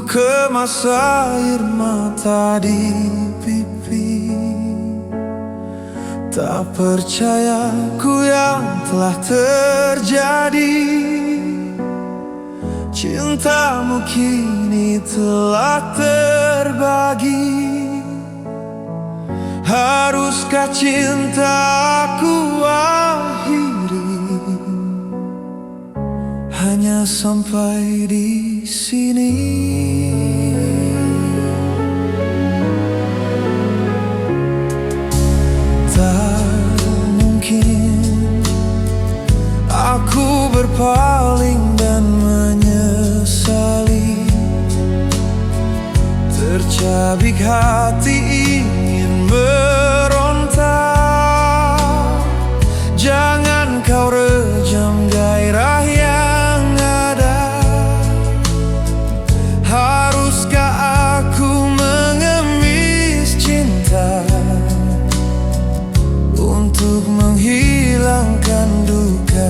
kemas air mata di pipi. Tak percaya ku yang telah terjadi. Cintamu kini telah terbagi. Haruskah cinta aku akhiri hanya sampai di sini? Tak mungkin aku berpaling dan menyesali. Tercabik hati ingin berontak. Jangan kau rejam gairah yang ada. Haruskah aku mengemis cinta untuk menghilangkan duka?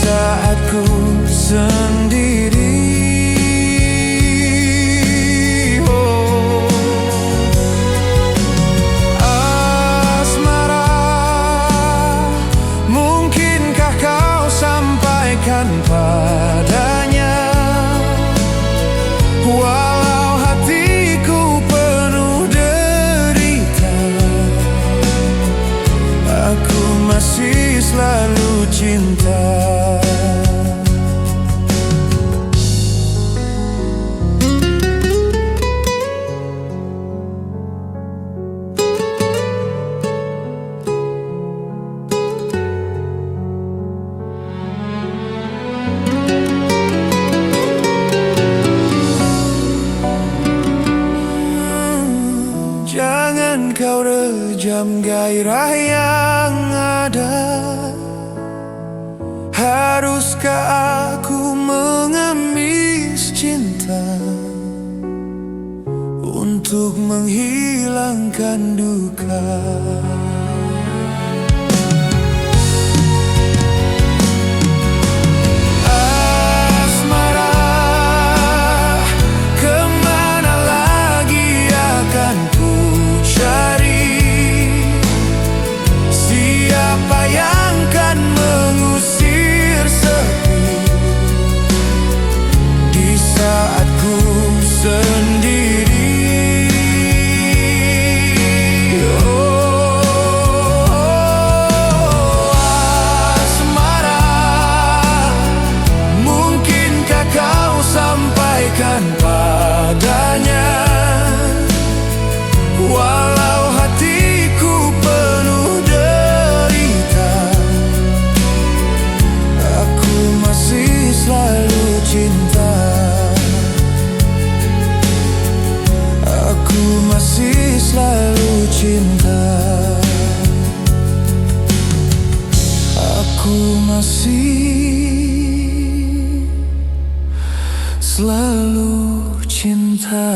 Saatku sendiri, oh. Asmara, mungkinkah kau sampaikan padanya? Walau hatiku penuh derita, aku masih selalu cinta. Jangan kau rejam gairah yang ada. Haruskah aku mengemis cinta untuk menghilangkan duka? Padanya, walau hatiku penuh derita, aku masih selalu cinta. Aku masih selalu cinta. Aku masih selalu cinta.